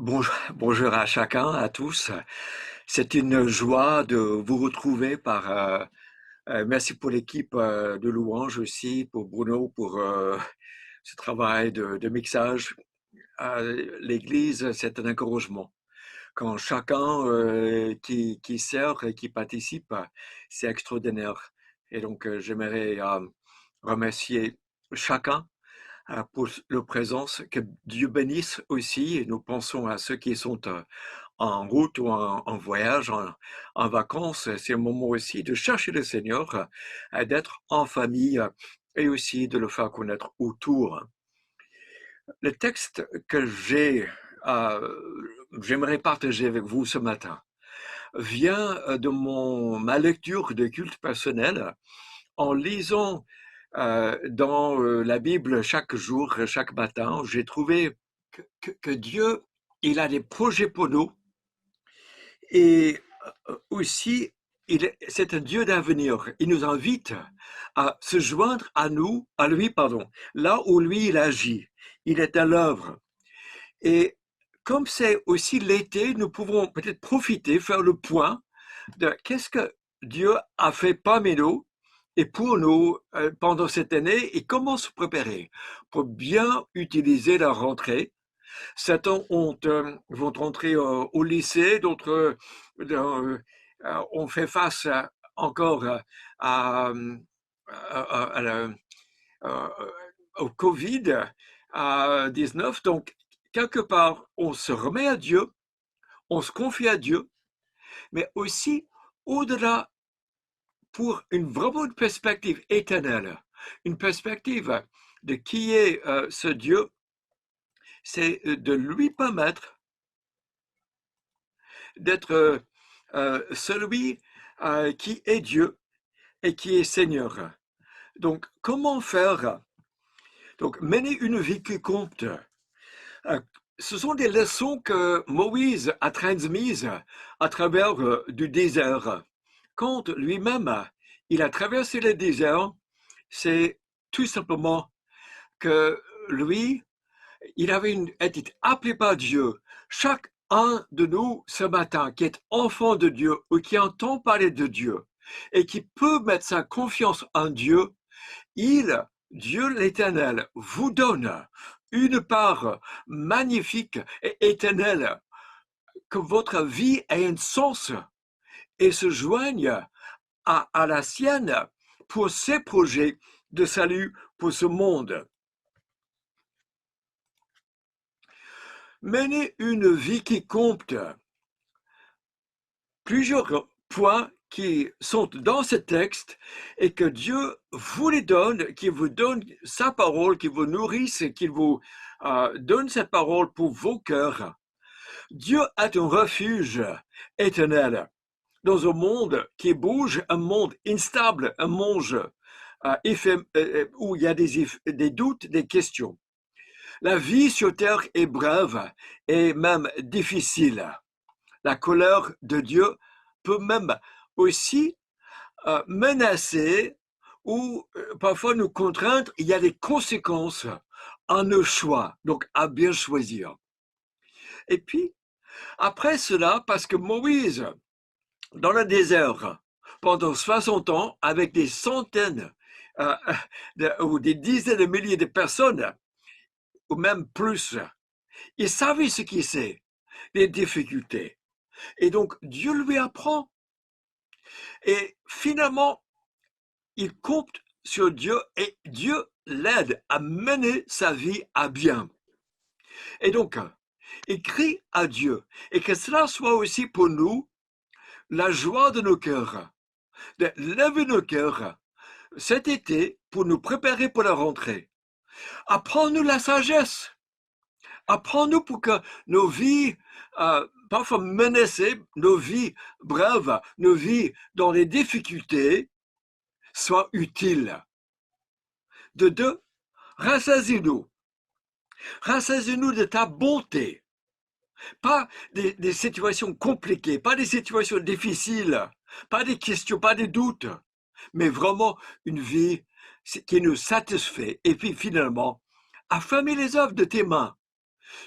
Bonjour à chacun, à tous. C'est une joie de vous retrouver merci pour l'équipe de louange aussi, pour Bruno, pour ce travail de mixage. L'Église, c'est un encouragement. Quand chacun qui sert et qui participe, c'est extraordinaire. Et donc, j'aimerais remercier chacun pour leur présence, que Dieu bénisse aussi, et nous pensons à ceux qui sont en route ou en voyage, en vacances. C'est un moment aussi de chercher le Seigneur, d'être en famille et aussi de le faire connaître autour. Le texte que j'aimerais partager avec vous ce matin vient de ma lecture de culte personnel en lisant dans la Bible chaque jour, chaque matin. J'ai trouvé que Dieu, il a des projets pour nous et aussi, c'est un Dieu d'avenir. Il nous invite à se joindre à lui, pardon, là où lui, il agit. Il est à l'œuvre. Et comme c'est aussi l'été, nous pouvons peut-être profiter, faire le point de qu'est-ce que Dieu a fait parmi nous et pour nous pendant cette année et comment se préparer pour bien utiliser la rentrée. Certains vont rentrer au lycée, d'autres ont fait face encore à, euh, au Covid-19. Donc, quelque part, on se remet à Dieu, on se confie à Dieu, mais aussi au-delà pour vraiment une perspective éternelle, une perspective de qui est ce Dieu, c'est de lui permettre d'être celui qui est Dieu et qui est Seigneur. Donc, comment faire? Donc, mener une vie qui compte. Ce sont des leçons que Moïse a transmises à travers du désert. Quand lui-même, il a traversé le désert, c'est tout simplement que lui, il avait été appelé par Dieu. Chaque un de nous ce matin qui est enfant de Dieu ou qui entend parler de Dieu et qui peut mettre sa confiance en Dieu, Dieu l'Éternel, vous donne une part magnifique et éternelle, que votre vie ait un sens et se joigne à la sienne pour ses projets de salut pour ce monde. Mener une vie qui compte. Plusieurs points qui sont dans ce texte et que Dieu vous les donne, qu'il vous donne sa parole, qu'il vous nourrisse, qu'il vous donne cette parole pour vos cœurs. Dieu est un refuge éternel dans un monde qui bouge, un monde instable, un monde où il y a des doutes, des questions. La vie sur terre est brève et même difficile. La colère de Dieu peut même aussi menacer ou parfois nous contraindre. Il y a des conséquences à nos choix, donc à bien choisir. Et puis, après cela, parce que Moïse, dans le désert, pendant 60 ans, avec des centaines ou des dizaines de milliers de personnes, ou même plus, il savait ce qui c'est, les difficultés. Et donc, Dieu lui apprend. Et finalement, il compte sur Dieu et Dieu l'aide à mener sa vie à bien. Et donc, il crie à Dieu. Et que cela soit aussi pour nous la joie de nos cœurs, de lever nos cœurs cet été pour nous préparer pour la rentrée. Apprends-nous la sagesse. Apprends-nous pour que nos vies, parfois menacées, nos vies brèves, nos vies dans les difficultés, soient utiles. De deux, rassasie-nous. Rassasie-nous de ta bonté. Pas des situations compliquées, pas des situations difficiles, pas des questions, pas des doutes, mais vraiment une vie qui nous satisfait. Et puis finalement, affirmer les œuvres de tes mains.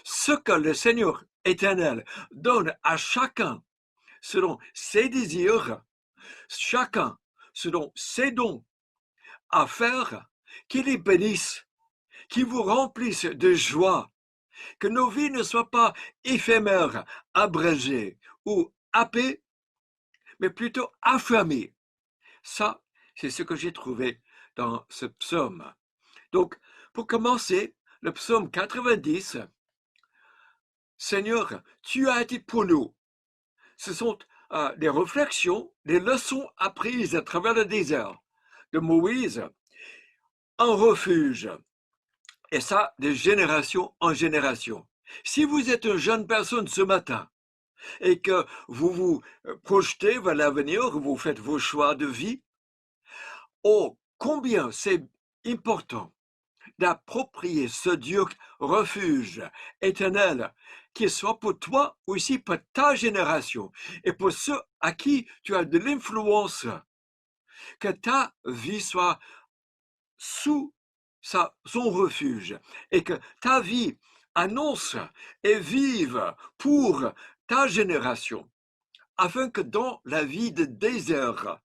Ce que le Seigneur éternel donne à chacun selon ses désirs, chacun selon ses dons à faire, qu'il les bénisse, qu'il vous remplisse de joie, que nos vies ne soient pas éphémères, abrégées ou happées, mais plutôt affamées. Ça, c'est ce que j'ai trouvé dans ce psaume. Donc, pour commencer, le psaume 90, Seigneur, tu as été pour nous. Ce sont des réflexions, des leçons apprises à travers le désert de Moïse, un refuge. Et ça, de génération en génération. Si vous êtes une jeune personne ce matin et que vous vous projetez vers l'avenir, vous faites vos choix de vie, oh, combien c'est important d'approprier ce Dieu refuge éternel, qu'il soit pour toi aussi, pour ta génération, et pour ceux à qui tu as de l'influence, que ta vie soit sous son refuge, et que ta vie annonce et vive pour ta génération, afin que dans la vie de désert,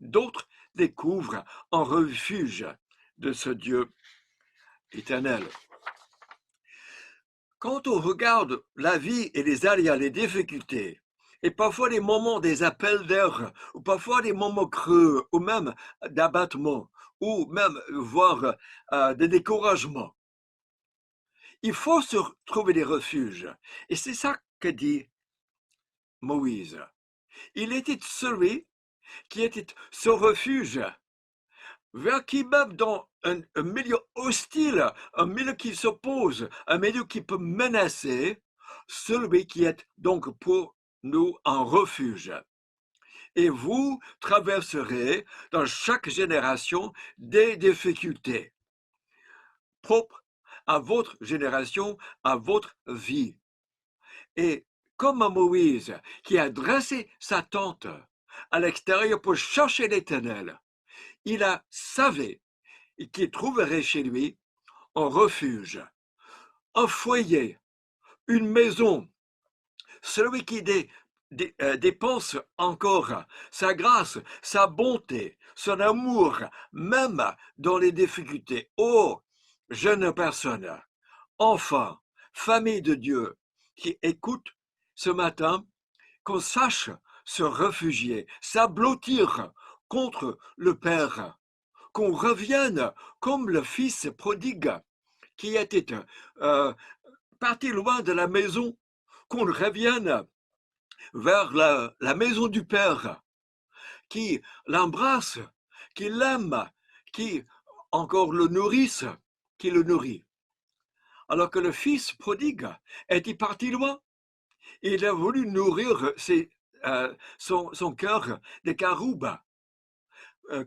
d'autres découvrent un refuge de ce Dieu éternel. Quand on regarde la vie et les aléas, les difficultés, et parfois les moments des appels d'air, ou parfois des moments creux, ou même d'abattement, ou même voire de découragement, il faut se trouver des refuges. Et c'est ça que dit Moïse. Il était celui qui était ce refuge vers qui même dans un milieu hostile, un milieu qui s'oppose, un milieu qui peut menacer, celui qui est donc pour nous un refuge. Et vous traverserez dans chaque génération des difficultés propres à votre génération, à votre vie. Et comme Moïse, qui a dressé sa tente à l'extérieur pour chercher l'Éternel, il a savé qu'il trouverait chez lui un refuge, un foyer, une maison. Celui qui dépense encore sa grâce, sa bonté, son amour, même dans les difficultés. Oh, jeune personne, enfant, famille de Dieu, qui écoute ce matin, qu'on sache se réfugier, s'ablottir contre le Père, qu'on revienne comme le fils prodigue qui était parti loin de la maison, qu'on revienne vers la maison du Père, qui l'embrasse, qui l'aime, qui encore le nourrisse, qui le nourrit. Alors que le fils prodigue était parti loin, il a voulu nourrir son cœur de caroube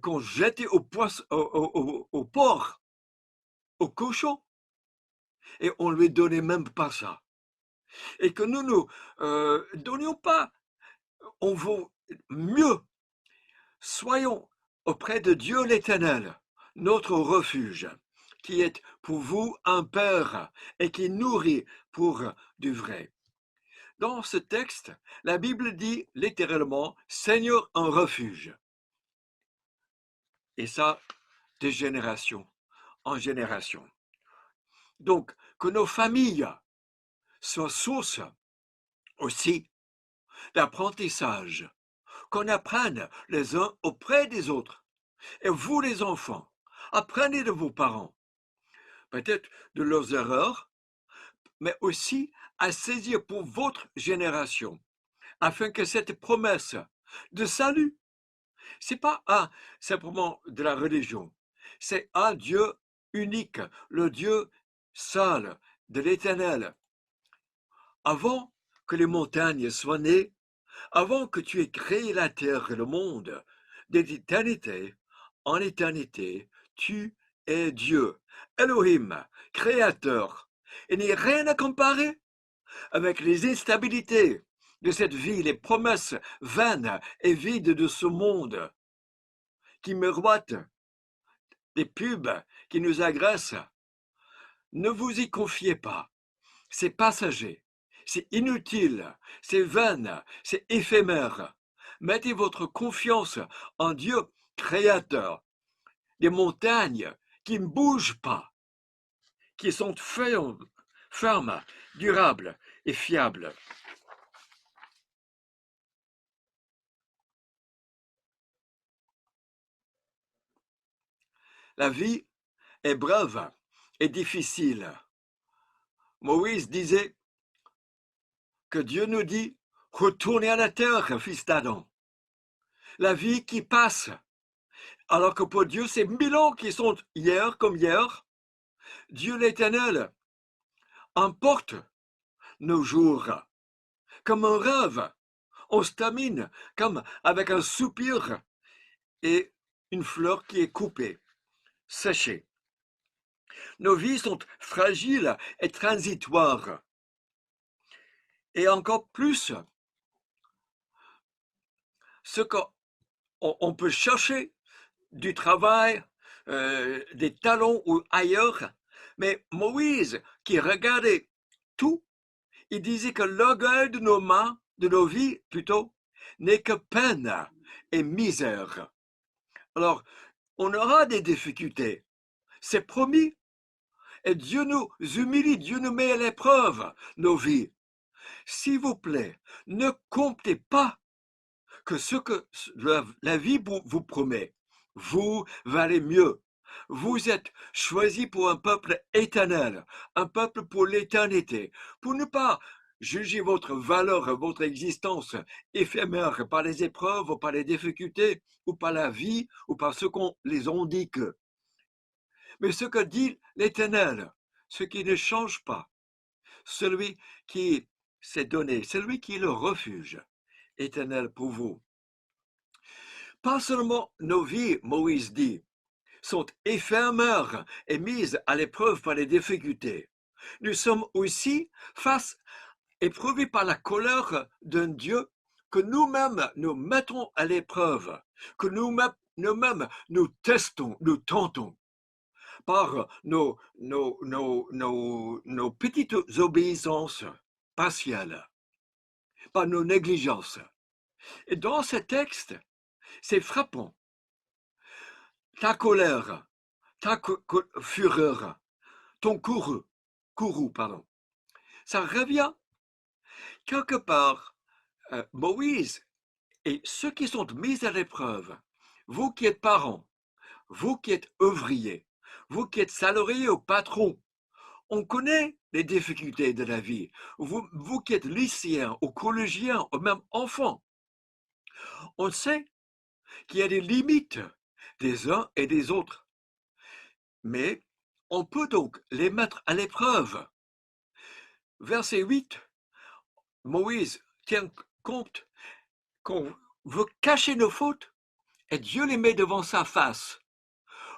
qu'on jetait au porc, au cochon, et on lui donnait même pas ça. Et que nous ne donnions pas, on vaut mieux. Soyons auprès de Dieu l'Éternel, notre refuge, qui est pour vous un Père et qui nourrit pour du vrai. Dans ce texte, la Bible dit littéralement « Seigneur, un refuge ». Et ça, de génération en génération. Donc, que nos familles soient source aussi d'apprentissage, qu'on apprenne les uns auprès des autres. Et vous, les enfants, apprenez de vos parents, peut-être de leurs erreurs, mais aussi à saisir pour votre génération, afin que cette promesse de salut, c'est pas simplement de la religion, c'est un Dieu unique, le Dieu seul de l'Éternel. Avant que les montagnes soient nées, avant que tu aies créé la terre et le monde, d'éternité en éternité, tu es Dieu, Elohim, créateur. Il n'y a rien à comparer avec les instabilités de cette vie, les promesses vaines et vides de ce monde qui miroitent, des pubs qui nous agressent. Ne vous y confiez pas. c'est passager, c'est inutile, c'est vain, c'est éphémère. Mettez votre confiance en Dieu créateur, des montagnes qui ne bougent pas, qui sont fermes, durables et fiables. La vie est brève et difficile. Moïse disait que Dieu nous dit, retournez à la terre, fils d'Adam. La vie qui passe, alors que pour Dieu, c'est 1000 ans qui sont hier comme hier. Dieu l'Éternel emporte nos jours comme un rêve. On se termine comme avec un soupir et une fleur qui est coupée, séchée. Nos vies sont fragiles et transitoires. Et encore plus, ce qu'on peut chercher du travail, des talents ou ailleurs, mais Moïse, qui regardait tout, il disait que l'orgueil de nos mains, de nos vies plutôt, n'est que peine et misère. Alors, on aura des difficultés, c'est promis. Et Dieu nous humilie, Dieu nous met à l'épreuve nos vies. S'il vous plaît, ne comptez pas que ce que la vie vous promet, vous valez mieux. Vous êtes choisis pour un peuple éternel, un peuple pour l'éternité, pour ne pas juger votre valeur, votre existence éphémère par les épreuves, par les difficultés, ou par la vie, ou par ce qu'on les indique. Mais ce que dit l'Éternel, ce qui ne change pas, celui qui s'est donné, celui qui est le refuge éternel pour vous. Pas seulement nos vies, Moïse dit, sont éphémères et mises à l'épreuve par les difficultés. Nous sommes aussi éprouvés par la colère d'un Dieu que nous-mêmes nous mettons à l'épreuve, que nous-mêmes nous testons, nous tentons par nos petites obéissances partielles, par nos négligences. Et dans ce texte, c'est frappant. Ta colère, ta fureur, ton courroux, pardon. Ça revient quelque part, Moïse et ceux qui sont mis à l'épreuve, vous qui êtes parents, vous qui êtes ouvriers, vous qui êtes salariés ou patrons, on connaît les difficultés de la vie. Vous qui êtes lycéens ou collégiens ou même enfants, on sait qu'il y a des limites des uns et des autres. Mais on peut donc les mettre à l'épreuve. Verset 8, Moïse tient compte qu'on veut cacher nos fautes et Dieu les met devant sa face.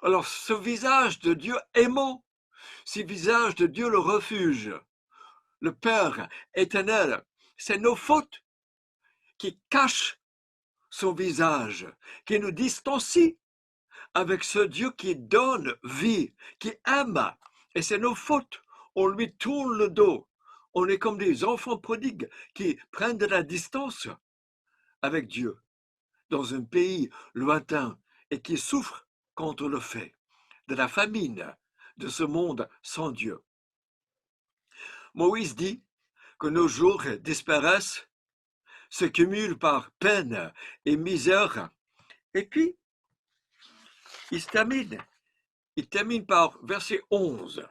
Alors ce visage de Dieu aimant, ce visage de Dieu le refuge, le Père éternel, c'est nos fautes qui cachent son visage, qui nous distancie avec ce Dieu qui donne vie, qui aime. Et c'est nos fautes. On lui tourne le dos. On est comme des enfants prodigues qui prennent de la distance avec Dieu dans un pays lointain et qui souffrent quand on le fait, de la famine de ce monde sans Dieu. Moïse dit que nos jours disparaissent, se cumulent par peine et misère, et puis il termine par verset 11.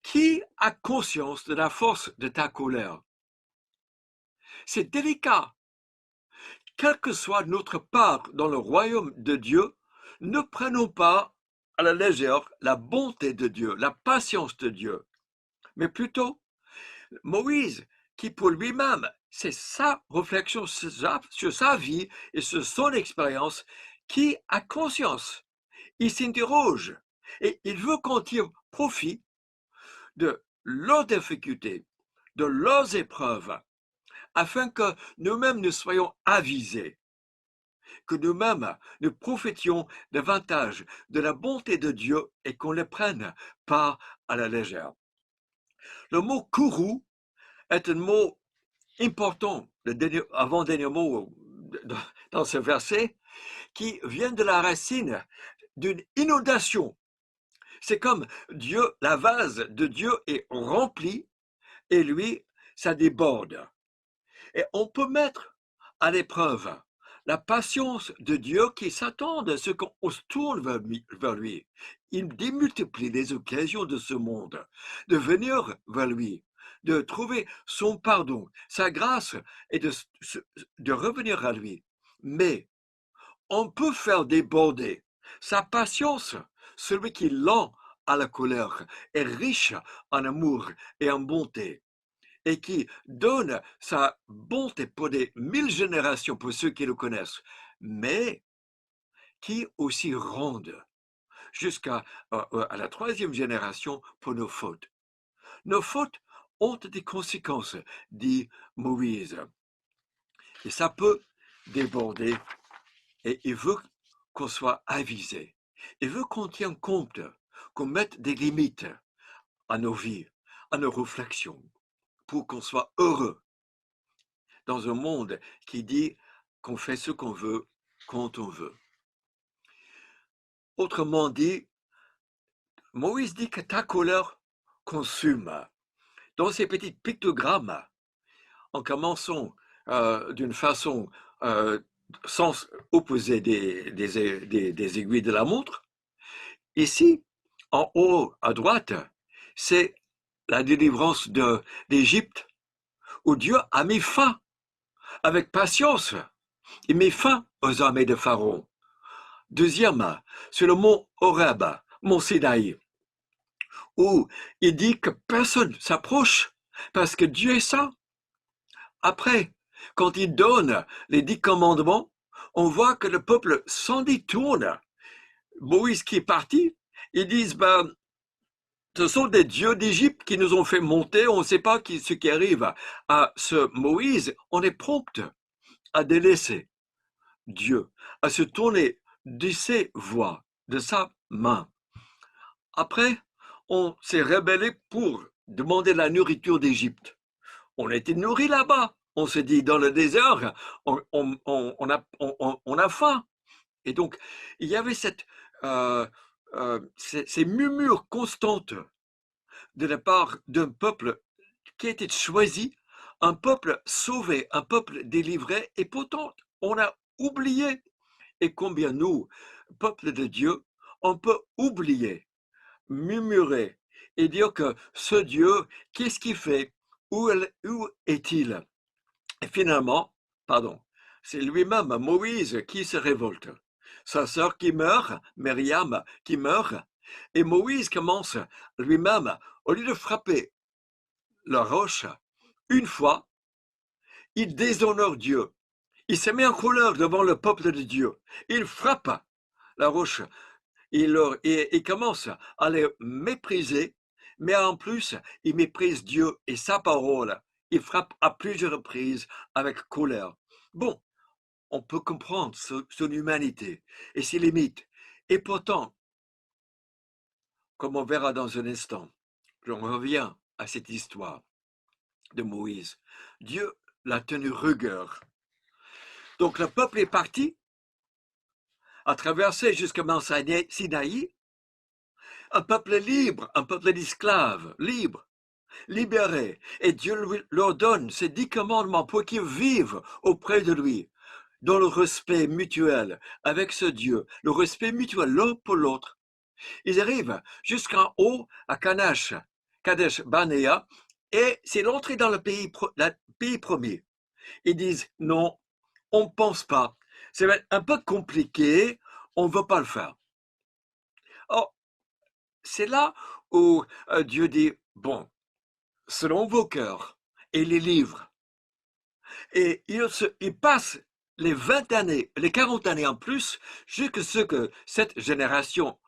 Qui a conscience de la force de ta colère? C'est délicat. Quelle que soit notre part dans le royaume de Dieu, ne prenons pas à la légère la bonté de Dieu, la patience de Dieu, mais plutôt Moïse, qui pour lui-même, c'est sa réflexion sur sa vie et sur son expérience, qui a conscience. Il s'interroge et il veut qu'on tire profit de leurs difficultés, de leurs épreuves, afin que nous-mêmes nous soyons avisés, que nous-mêmes nous profitions davantage de la bonté de Dieu et qu'on ne le prenne pas à la légère. Le mot kourou est un mot important, le avant-dernier mot dans ce verset, qui vient de la racine d'une inondation. C'est comme Dieu, la vase de Dieu est remplie et lui, ça déborde. Et on peut mettre à l'épreuve la patience de Dieu qui s'attend à ce qu'on se tourne vers lui. Il démultiplie les occasions de ce monde, de venir vers lui, de trouver son pardon, sa grâce et de revenir à lui. Mais on peut faire déborder sa patience. Celui qui est lent à la colère est riche en amour et en bonté et qui donne sa bonté pour des 1000 générations pour ceux qui le connaissent, mais qui aussi rendent jusqu'à à la 3e génération pour nos fautes. Nos fautes ont des conséquences, dit Moïse. Et ça peut déborder et il veut qu'on soit avisé. Il veut qu'on tienne compte, qu'on mette des limites à nos vies, à nos réflexions, pour qu'on soit heureux dans un monde qui dit qu'on fait ce qu'on veut, quand on veut. Autrement dit, Moïse dit que ta colère consume. Dans ces petits pictogrammes, en commençant d'une façon sens opposé des aiguilles de la montre, ici, en haut à droite, c'est la délivrance d'Égypte, où Dieu a mis fin, avec patience, il met fin aux armées de Pharaon. Deuxième, c'est le mont Horeb, mont Sinaï, où il dit que personne s'approche parce que Dieu est saint. Après, quand il donne les 10 commandements, on voit que le peuple s'en détourne. Moïse qui est parti, ils disent, ce sont des dieux d'Égypte qui nous ont fait monter, on ne sait pas ce qui arrive à ce Moïse, on est prompt à délaisser Dieu, à se tourner de ses voies, de sa main. Après, on s'est rebellé pour demander la nourriture d'Égypte. On a été nourri là-bas. On se dit, dans le désert, on a faim. Et donc, il y avait ces murmures constantes de la part d'un peuple qui a été choisi, un peuple sauvé, un peuple délivré, et pourtant, on a oublié. Et combien nous, peuple de Dieu, on peut oublier, murmurer et dire que ce Dieu, qu'est-ce qu'il fait? Où est-il? Et finalement, c'est lui-même, Moïse, qui se révolte. Sa sœur qui meurt, Myriam qui meurt, et Moïse commence lui-même, au lieu de frapper la roche, une fois, il déshonore Dieu. Il se met en colère devant le peuple de Dieu. Il frappe la roche. Il commence à les mépriser, mais en plus, il méprise Dieu et sa parole. Il frappe à plusieurs reprises avec colère. Bon, on peut comprendre son humanité et ses limites. Et pourtant, comme on verra dans un instant, j'en reviens à cette histoire de Moïse. Dieu l'a tenu rigueur. Donc le peuple est parti, a traversé jusqu'à Mont Sinaï, un peuple libre, un peuple d'esclaves, libre, libéré. Et Dieu leur donne ces 10 commandements pour qu'ils vivent auprès de lui, dans le respect mutuel avec ce Dieu, le respect mutuel l'un pour l'autre. Ils arrivent jusqu'en haut à Kadesh Barnea, et c'est l'entrée dans le pays promis. Ils disent non, on ne pense pas. C'est un peu compliqué, on ne veut pas le faire. Or, c'est là où Dieu dit, bon, selon vos cœurs, et les livre. Et il passe les 20 années, les 40 années en plus, jusqu'à ce que cette génération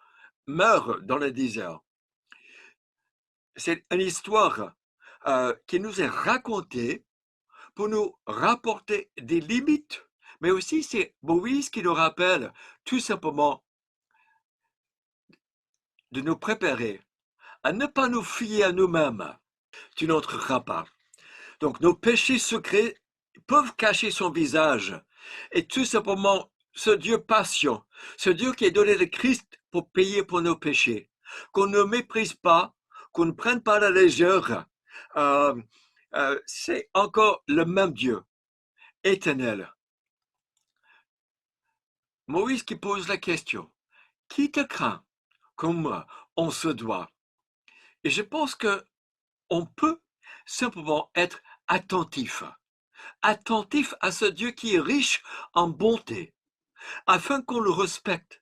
meure dans le désert. C'est une histoire qui nous est racontée pour nous rapporter des limites, mais aussi c'est Moïse qui nous rappelle tout simplement de nous préparer à ne pas nous fier à nous-mêmes, tu n'entreras pas. Donc nos péchés secrets peuvent cacher son visage. Et tout simplement, ce Dieu patient, ce Dieu qui est donné le Christ pour payer pour nos péchés, qu'on ne méprise pas, qu'on ne prenne pas à la légère, c'est encore le même Dieu, éternel. Moïse qui pose la question, qui te craint comme on se doit? Et je pense que on peut simplement être attentif à ce Dieu qui est riche en bonté, afin qu'on le respecte,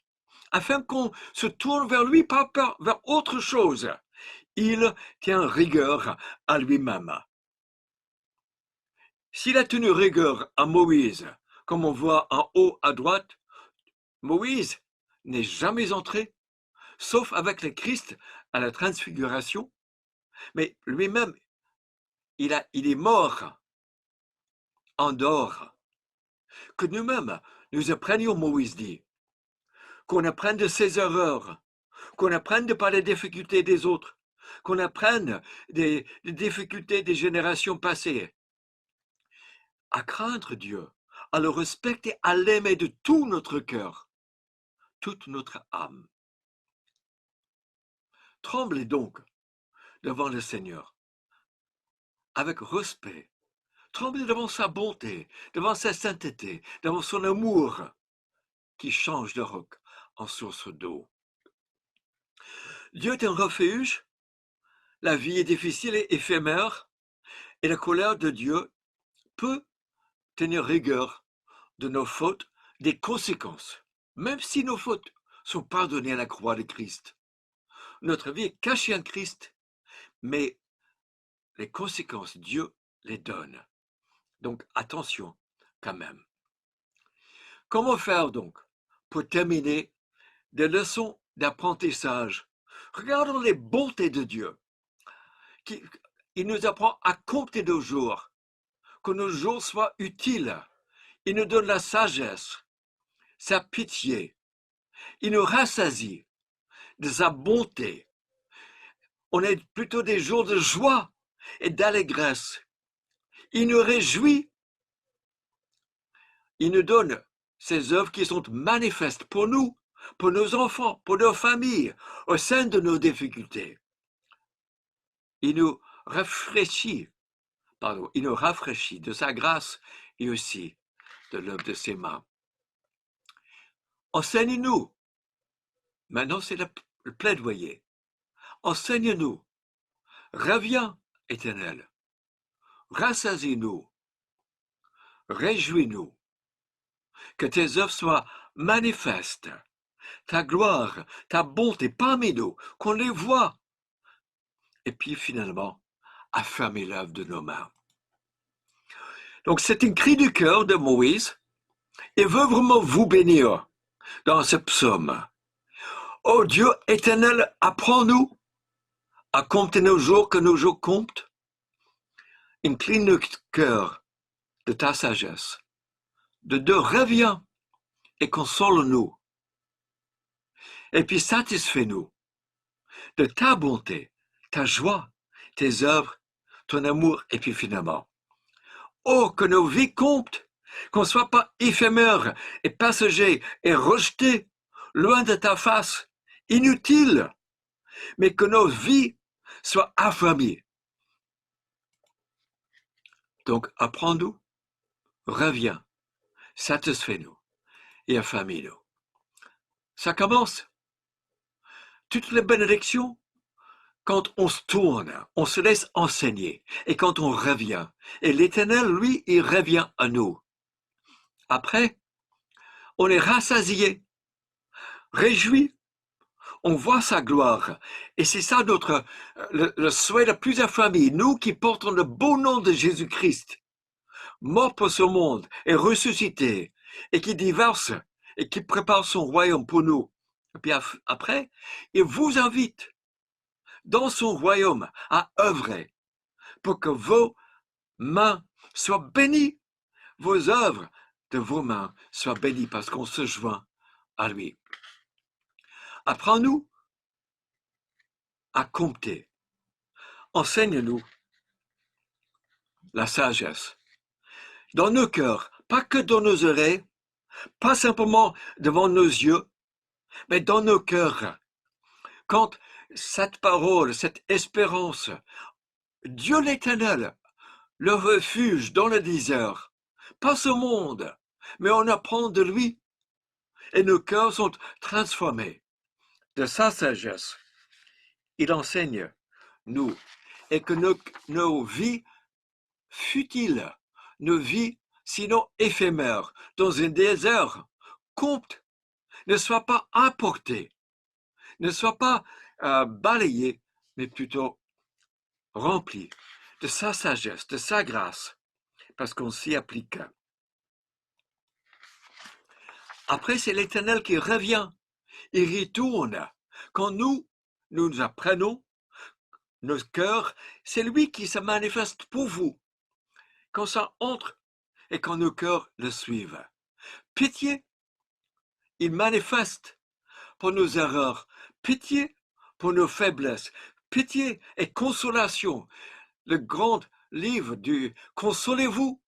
afin qu'on se tourne vers lui, pas vers autre chose. Il tient rigueur à lui-même. S'il a tenu rigueur à Moïse, comme on voit en haut à droite, Moïse n'est jamais entré, sauf avec le Christ à la transfiguration, mais lui-même, il est mort en dehors. Que nous-mêmes, nous apprenions, Moïse dit, qu'on apprenne de ses erreurs, qu'on apprenne de par les difficultés des autres, qu'on apprenne des difficultés des générations passées, à craindre Dieu, à le respecter, à l'aimer de tout notre cœur, toute notre âme. Tremblez donc devant le Seigneur, avec respect. Tremblez devant sa bonté, devant sa sainteté, devant son amour qui change de roc en source d'eau. Dieu est un refuge, la vie est difficile et éphémère, et la colère de Dieu peut tenir rigueur de nos fautes, des conséquences, même si nos fautes sont pardonnées à la croix de Christ. Notre vie est cachée en Christ, mais les conséquences, Dieu les donne. Donc attention quand même. Comment faire donc pour terminer des leçons d'apprentissage? Regardons les bontés de Dieu. Il nous apprend à compter nos jours, que nos jours soient utiles. Il nous donne la sagesse, sa pitié. Il nous rassasie de sa bonté. On est plutôt des jours de joie et d'allégresse. Il nous réjouit. Il nous donne ces œuvres qui sont manifestes pour nous, pour nos enfants, pour nos familles, au sein de nos difficultés. Il nous rafraîchit, de sa grâce et aussi de l'œuvre de ses mains. Enseigne-nous. Maintenant, c'est le plaidoyer. Enseigne-nous. Reviens, Éternel. Rassasie-nous. Réjouis-nous. Que tes œuvres soient manifestes. Ta gloire, ta bonté parmi nous, qu'on les voit. Et puis finalement, affermir l'œuvre de nos mains. Donc c'est un cri du cœur de Moïse. Il veut vraiment vous bénir dans ce psaume. Ô Dieu éternel, apprends-nous à compter nos jours, que nos jours comptent. Incline notre cœur de ta sagesse. De deux, reviens et console-nous. Et puis satisfais-nous de ta bonté, ta joie, tes œuvres, ton amour, et puis finalement, oh, que nos vies comptent, qu'on ne soit pas éphémères et passagers et rejetés loin de ta face, inutiles, mais que nos vies soient affermies. Donc, apprends-nous, reviens, satisfais-nous et affermis-nous. Ça commence. Toutes les bénédictions, quand on se tourne, on se laisse enseigner, et quand on revient, et l'Éternel, lui, il revient à nous. Après, on est rassasié, réjoui, on voit sa gloire. Et c'est ça le souhait le plus affamé, nous qui portons le beau nom de Jésus-Christ, mort pour ce monde et ressuscité, et qui divorce et qui prépare son royaume pour nous. Et puis après, il vous invite dans son royaume à œuvrer pour que vos mains soient bénies, vos œuvres de vos mains soient bénies parce qu'on se joint à lui. Apprends-nous à compter. Enseigne-nous la sagesse. Dans nos cœurs, pas que dans nos oreilles, pas simplement devant nos yeux, mais dans nos cœurs. Quand cette parole, cette espérance, Dieu l'Éternel, le refuge dans le désert, pas ce monde, mais on apprend de lui et nos cœurs sont transformés de sa sagesse. Il enseigne, nous, et que nos vies futiles, nos vies sinon éphémères, dans un désert, comptent, ne soient pas apportées, ne soient pas balayées, mais plutôt remplies de sa sagesse, de sa grâce, parce qu'on s'y applique. Après, c'est l'Éternel qui revient, il retourne. Quand nous apprenons nos cœurs, c'est lui qui se manifeste pour vous. Quand ça entre et quand nos cœurs le suivent. Pitié, il manifeste pour nos erreurs. Pitié pour nos faiblesses. Pitié et consolation. Le grand livre du Consolez-vous,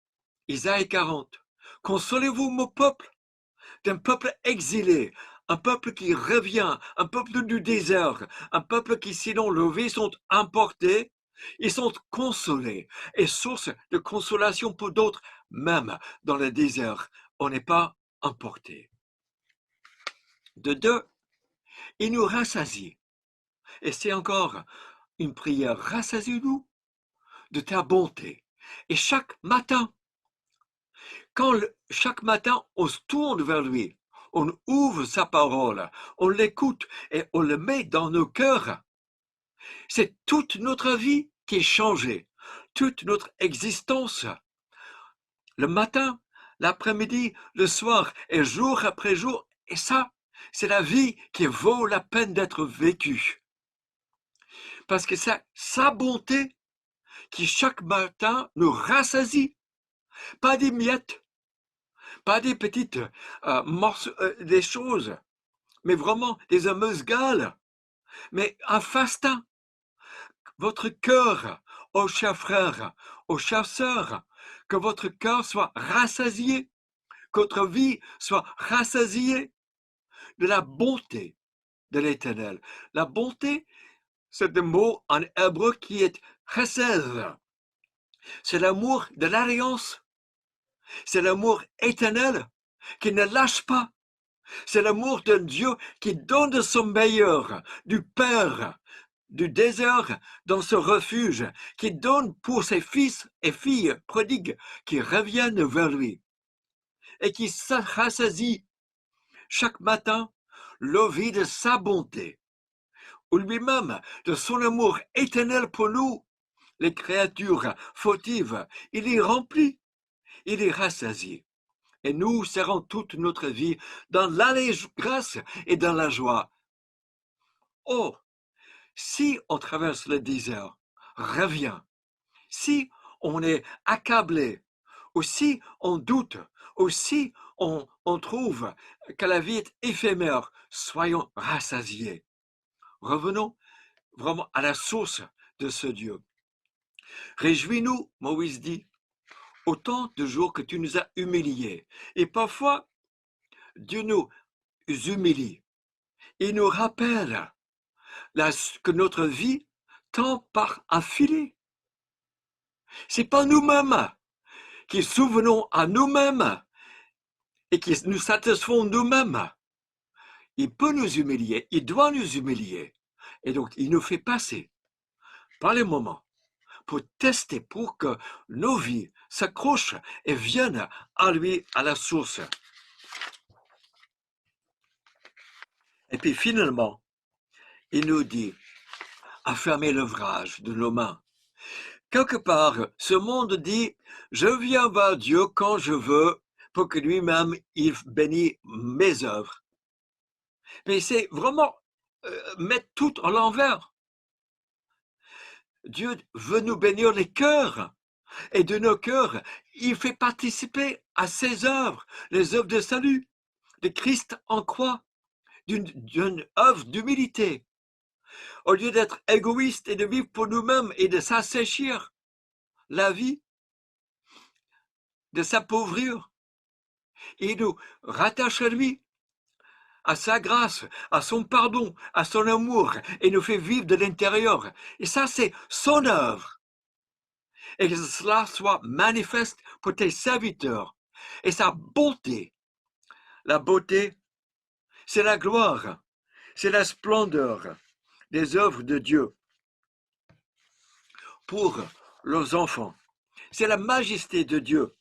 Isaïe 40. Consolez-vous, mon peuple, d'un peuple exilé, un peuple qui revient, un peuple du désert, un peuple qui, sinon leurs vies sont importés, ils sont consolés et source de consolation pour d'autres, même dans le désert, on n'est pas importé. De deux, il nous rassasie. Et c'est encore une prière, rassasie-nous de ta bonté. Et chaque matin, chaque matin on se tourne vers lui, on ouvre sa parole, on l'écoute et on le met dans nos cœurs. C'est toute notre vie qui est changée, toute notre existence. Le matin, l'après-midi, le soir et jour après jour. Et ça, c'est la vie qui vaut la peine d'être vécue. Parce que c'est sa bonté qui chaque matin nous rassasie. Pas des miettes, pas des petites morceaux, des choses, mais vraiment des amuse-gales, mais un fastin. Votre cœur, ô chers frères, ô chères sœurs, que votre cœur soit rassasié, que votre vie soit rassasiée de la bonté de l'Éternel. La bonté, c'est un mot en hébreu qui est chesed. C'est l'amour de l'alliance. C'est l'amour éternel qui ne lâche pas. C'est l'amour d'un Dieu qui donne de son meilleur, du Père, du désert dans ce refuge, qui donne pour ses fils et filles prodigues qui reviennent vers lui et qui rassasie chaque matin le vie de sa bonté, ou lui-même de son amour éternel pour nous, les créatures fautives. Il est rempli, il est rassasié. Et nous serons toute notre vie dans l'allégresse et dans la joie. Oh, si on traverse le désert, reviens. Si on est accablé, ou si on doute, ou si on trouve que la vie est éphémère, soyons rassasiés. Revenons vraiment à la source de ce Dieu. Réjouis-nous, Moïse dit, autant de jours que tu nous as humiliés. Et parfois, Dieu nous humilie. Il nous rappelle que notre vie tend par un filet. C'est pas nous-mêmes qui souvenons à nous-mêmes et qui nous satisfaisons nous-mêmes. Il peut nous humilier, il doit nous humilier. Et donc, il nous fait passer par les moments pour tester, pour que nos vies s'accrochent et viennent à lui, à la source. Et puis finalement, il nous dit, affermez l'ouvrage de nos mains. Quelque part, ce monde dit, je viens vers Dieu quand je veux, pour que lui-même, il bénisse mes œuvres. Mais c'est vraiment mettre tout à l'envers. Dieu veut nous bénir les cœurs. Et de nos cœurs, il fait participer à ses œuvres, les œuvres de salut, de Christ en croix, d'une œuvre d'humilité. Au lieu d'être égoïste et de vivre pour nous-mêmes et de s'asséchir la vie, de s'appauvrir. Il nous rattache à lui, à sa grâce, à son pardon, à son amour, et nous fait vivre de l'intérieur. Et ça, c'est son œuvre. Et que cela soit manifeste pour tes serviteurs. Et sa bonté, la beauté, c'est la gloire, c'est la splendeur des œuvres de Dieu pour leurs enfants. C'est la majesté de Dieu.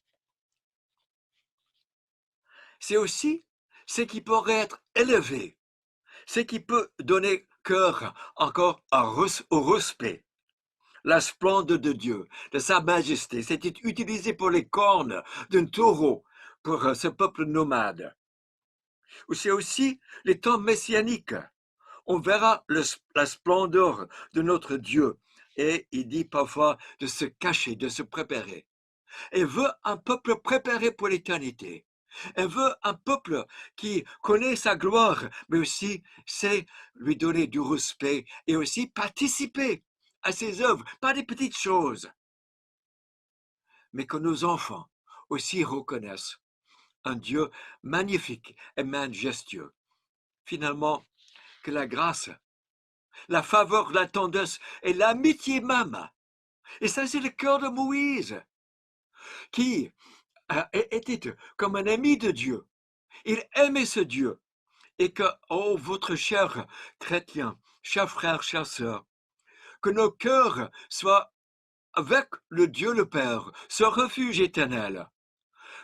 C'est aussi ce qui pourrait être élevé, ce qui peut donner cœur encore au respect. La splendeur de Dieu, de sa majesté, c'était utilisé pour les cornes d'un taureau pour ce peuple nomade. C'est aussi les temps messianiques. On verra la splendeur de notre Dieu. Et il dit parfois de se cacher, de se préparer. Elle veut un peuple préparé pour l'éternité. Elle veut un peuple qui connaît sa gloire, mais aussi sait lui donner du respect et aussi participer à ses œuvres, pas des petites choses, mais que nos enfants aussi reconnaissent un Dieu magnifique et majestueux. Finalement, que la grâce, la faveur, la tendresse et l'amitié même, et ça c'est le cœur de Moïse, qui était comme un ami de Dieu. Il aimait ce Dieu. Et que, oh, votre cher chrétien, chers frères, chères sœurs, que nos cœurs soient avec le Dieu le Père, ce refuge éternel,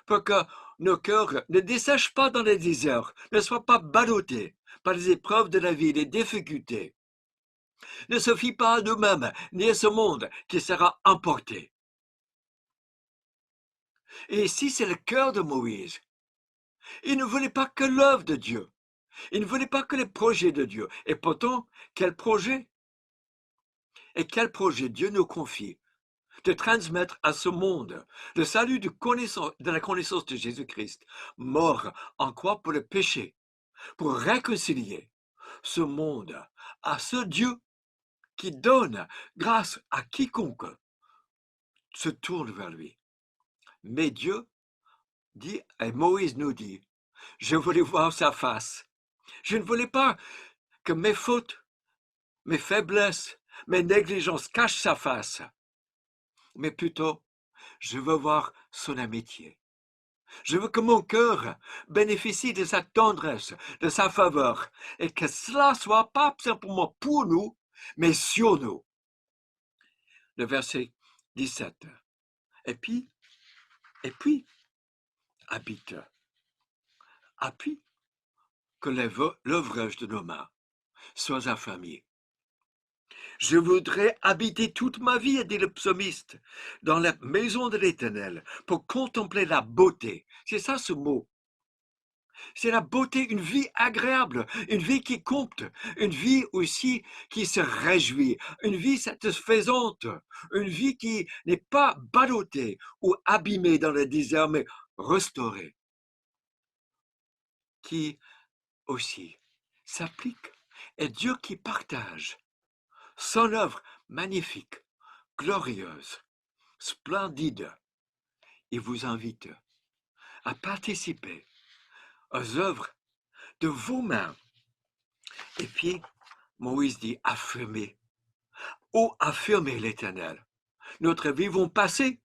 pour que nos cœurs ne dessèchent pas dans les déserts, ne soient pas ballottés par les épreuves de la vie, les difficultés. Ne se fie pas à nous-mêmes, ni à ce monde qui sera emporté. Et ici, c'est le cœur de Moïse. Il ne voulait pas que l'œuvre de Dieu. Il ne voulait pas que les projets de Dieu. Et pourtant, quel projet? Et quel projet Dieu nous confie de transmettre à ce monde le salut de la connaissance de Jésus-Christ, mort en croix pour le péché, pour réconcilier ce monde à ce Dieu qui donne grâce à quiconque se tourne vers lui. Mais Dieu dit, et Moïse nous dit, je voulais voir sa face. Je ne voulais pas que mes fautes, mes faiblesses, mes négligences cachent sa face, mais plutôt, je veux voir son amitié. Je veux que mon cœur bénéficie de sa tendresse, de sa faveur, et que cela soit pas simplement pour nous, mais sur nous. Le verset 17. Et puis, habite. Appuie que l'œuvre de nos mains soit affamée. Je voudrais habiter toute ma vie, a dit le psalmiste, dans la maison de l'Éternel, pour contempler la beauté. C'est ça ce mot. C'est la beauté, une vie agréable, une vie qui compte, une vie aussi qui se réjouit, une vie satisfaisante, une vie qui n'est pas ballottée ou abîmée dans le désert, mais restaurée, qui aussi s'applique, et Dieu qui partage son œuvre magnifique, glorieuse, splendide. Il vous invite à participer aux œuvres de vos mains. Et puis, Moïse dit, affirmez, affirmez l'Éternel. Notre vie va passer,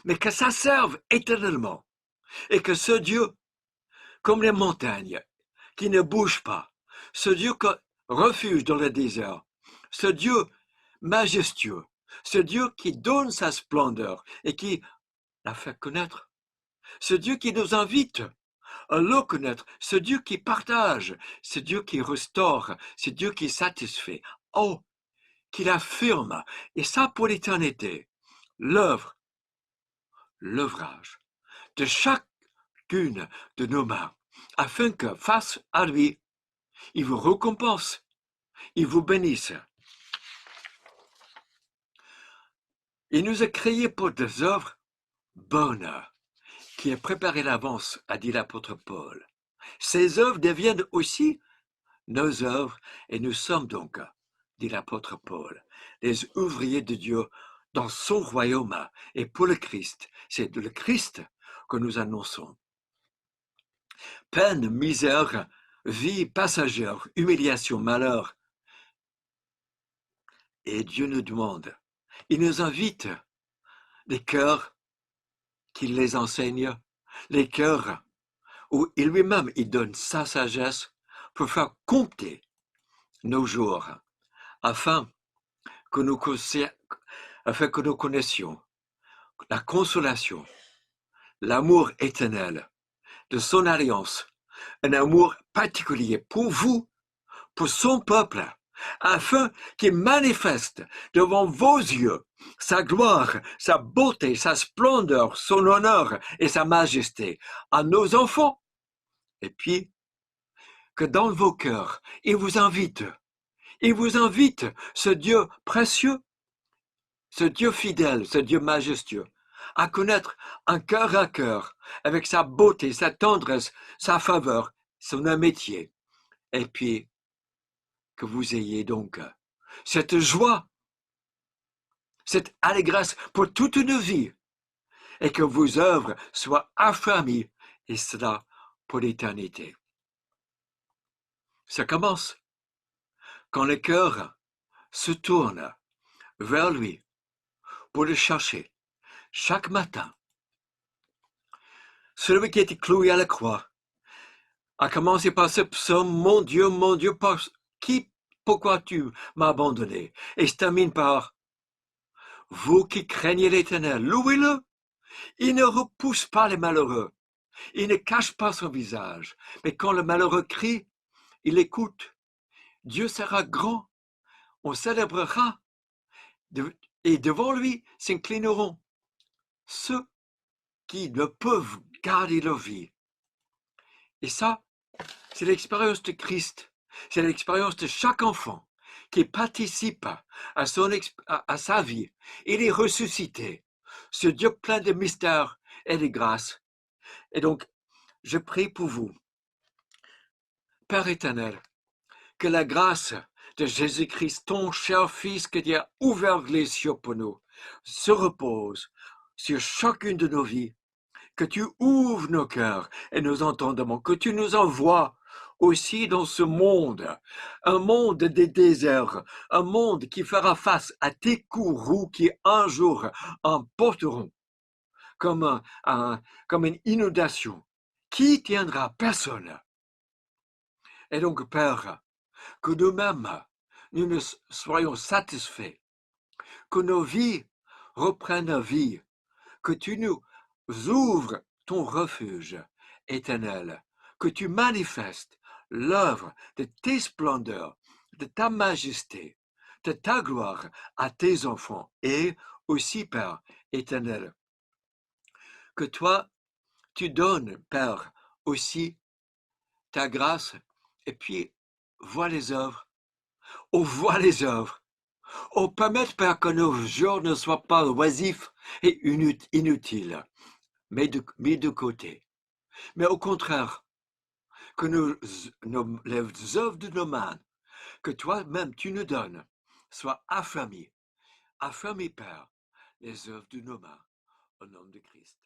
mais que ça serve éternellement. Et que ce Dieu, comme les montagnes, qui ne bouge pas, ce Dieu qui refuge dans le désert, ce Dieu majestueux, ce Dieu qui donne sa splendeur et qui la fait connaître, ce Dieu qui nous invite à le connaître, ce Dieu qui partage, ce Dieu qui restaure, ce Dieu qui satisfait. Oh, qu'il affirme, et ça pour l'éternité, l'œuvrage de chacune de nos mains, afin que face à lui, il vous récompense, il vous bénisse. Il nous a créés pour des œuvres bonnes, qui est préparé d'avance, a dit l'apôtre Paul. Ces œuvres deviennent aussi nos œuvres, et nous sommes donc, dit l'apôtre Paul, les ouvriers de Dieu dans son royaume et pour le Christ. C'est de le Christ que nous annonçons. Peine, misère, vie passagère, humiliation, malheur. Et Dieu nous demande, il nous invite des cœurs qu'il les enseigne, les cœurs où il lui-même il donne sa sagesse pour faire compter nos jours, afin que nous, afin que nous connaissions la consolation, l'amour éternel de son alliance, un amour particulier pour vous, pour son peuple, afin qu'il manifeste devant vos yeux sa gloire, sa beauté, sa splendeur, son honneur et sa majesté à nos enfants. Et puis, que dans vos cœurs, il vous invite, ce Dieu précieux, ce Dieu fidèle, ce Dieu majestueux, à connaître un cœur à cœur, avec sa beauté, sa tendresse, sa faveur, son amitié. Et puis, que vous ayez donc cette joie, cette allégresse pour toute une vie, et que vos œuvres soient affermies, et cela pour l'éternité. Ça commence quand le cœur se tourne vers lui pour le chercher chaque matin. Celui qui était cloué à la croix a commencé par ce psaume, mon Dieu, pourquoi tu m'as abandonné? Et se termine par, vous qui craignez l'Éternel, louez-le. Il ne repousse pas les malheureux. Il ne cache pas son visage. Mais quand le malheureux crie, il écoute. Dieu sera grand. On célébrera. Et devant lui s'inclineront ceux qui ne peuvent garder leur vie. Et ça, c'est l'expérience de Christ. C'est l'expérience de chaque enfant qui participe à sa vie. Il est ressuscité. Ce Dieu plein de mystères et de grâce. Et donc, je prie pour vous. Père éternel, que la grâce de Jésus-Christ, ton cher Fils, que tu as ouvert les cieux pour nous, se repose sur chacune de nos vies. Que tu ouvres nos cœurs et nos entendements, que tu nous envoies aussi dans ce monde, un monde des déserts, un monde qui fera face à tes courroux qui un jour emporteront comme une inondation. Qui tiendra? Personne. Et donc, Père, que nous-mêmes, nous ne soyons satisfaits, que nos vies reprennent vie, que tu nous ouvres ton refuge éternel, que tu manifestes l'œuvre de tes splendeurs, de ta majesté, de ta gloire à tes enfants et aussi, Père éternel, que toi, tu donnes, Père, aussi ta grâce et puis vois les œuvres, voit les œuvres. Permette, Père, que nos jours ne soient pas oisifs et inutiles, mis de côté. Mais au contraire, que les œuvres de nos mains, que toi-même tu nous donnes, soient affermies. Affermis, Père, les œuvres de nos mains, au nom de Christ.